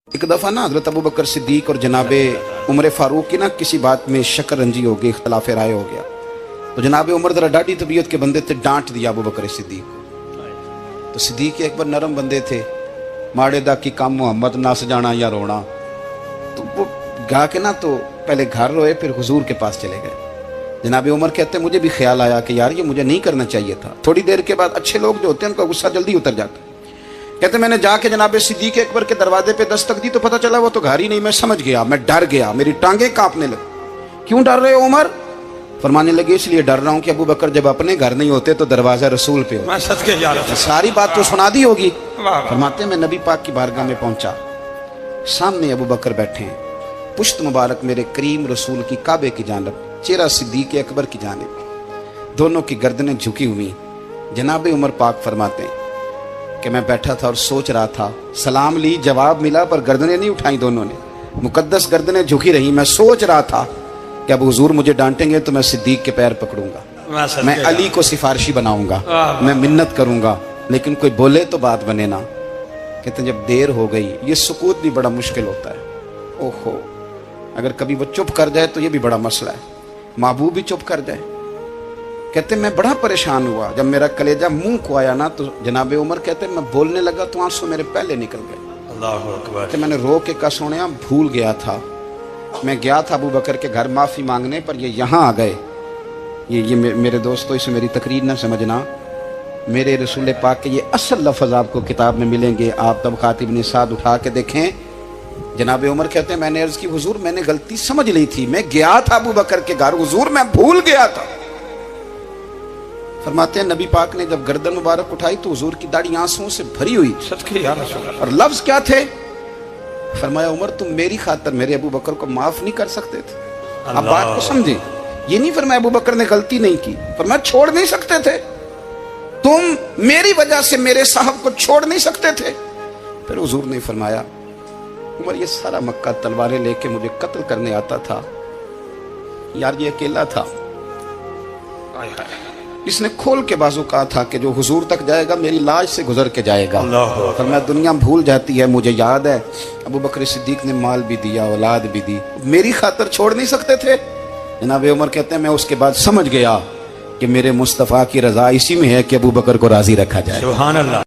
एक दफ़ा ना हज़रत अबू बकर सिद्दीक और जनाब उमर फ़ारूक की ना किसी बात में शक्कर रंजी हो गई, इख्तलाफ राय हो गया। तो जनाब उमर ज़रा डाढ़ी तबीयत के बंदे थे, डांट दिया अबू बकर सिद्दीक को। तो सिद्दीक एक बार नरम बंदे थे, माड़े दा की काम मोहम्मद नस जाना या रोना। तो वो गा के ना तो पहले घर रोए, फिर हुजूर के पास चले गए। जनाब उमर कहते मुझे भी ख्याल आया कि यार ये मुझे नहीं करना चाहिए था। थोड़ी देर के बाद अच्छे लोग जो होते हैं उनका गुस्सा जल्दी उतर जाता है। कहते मैंने जाके जनाब सिद्दीक अकबर के दरवाजे पे दस्तक दी तो पता चला वो तो घर ही नहीं। मैं समझ गया, मैं डर गया, मेरी टांगे कांपने लगी। क्यों डर रहे हो उमर? फरमाने लगे इसलिए डर रहा हूं कि अबू बकर जब अपने घर नहीं होते तो दरवाजा रसूल पे हो। सारी बात तो सुना दी होगी। फरमाते मैं नबी पाक की बारगाह में पहुंचा, सामने अबू बकर बैठे हैं, पुश्त मुबारक मेरे करीम रसूल की काबे की जानब, चेहरा सिद्दीक अकबर की जानब, दोनों की गर्दनें झुकी हुई। जनाब उमर पाक फरमाते हैं कि मैं बैठा था और सोच रहा था, सलाम ली, जवाब मिला, पर गर्दनें नहीं उठाई दोनों ने, मुकद्दस गर्दनें झुकी रही। मैं सोच रहा था कि अब हुजूर मुझे डांटेंगे तो मैं सिद्दीक के पैर पकड़ूंगा, मैं अली को सिफारिशी बनाऊंगा, मैं मिन्नत करूंगा, लेकिन कोई बोले तो बात बने ना। कहते जब देर हो गई, ये सुकूत भी बड़ा मुश्किल होता है। ओहो, अगर कभी वो चुप कर जाए तो ये भी बड़ा मसला है, महबूब भी चुप कर जाए। कहते मैं बड़ा परेशान हुआ, जब मेरा कलेजा मुंह को आया ना तो जनाब उमर कहते मैं बोलने लगा तो आंसू मेरे पहले निकल गए। अल्लाह अकबर। तो मैंने रो के कहा सोनिया भूल गया था, मैं गया था अबू बकर के घर माफ़ी मांगने, पर ये यहाँ आ गए। ये मेरे दोस्तों इसे मेरी तकरीर ना समझना, मेरे रसूल पाक के ये असल लफ्ज़ आपको किताब में मिलेंगे। आप तब खातिब निसाद उठा के देखें। जनाब उमर कहते हैं मैंने अर्ज़ की हुजूर मैंने गलती समझ ली थी, मैं गया था अबू बकर के घर हुजूर, मैं भूल गया था। फरमाते हैं नबी पाक ने जब गर्दन मुबारक उठाई तो हुजूर की दाढ़ी आंसुओं से भरी हुई। और लफ्ज क्या थे? फरमाया उमर तुम मेरी खातर मेरे अबू बकर को माफ नहीं कर सकते थे। अब बात को समझे, ये नहीं फरमाया अबू बकर ने गलती नहीं की, फरमाया छोड़ नहीं सकते थे, तुम मेरी वजह से मेरे साहब को छोड़ नहीं सकते थे। फिर हुजूर ने फरमाया उमर ये सारा मक्का तलवारें लेके मुझे कत्ल करने आता था, यार ये अकेला था, इसने खोल के बाजू कहा था कि जो हुजूर तक जाएगा मेरी लाश से गुजर के जाएगा। पर मैं दुनिया भूल जाती है, मुझे याद है अबू बकर सिद्दीक ने माल भी दिया, औलाद भी दी, मेरी खातर छोड़ नहीं सकते थे। जनाब उमर कहते हैं मैं उसके बाद समझ गया कि मेरे मुस्तफ़ा की रजा इसी में है कि अबू बकर को राजी रखा जाए। सुभान अल्लाह।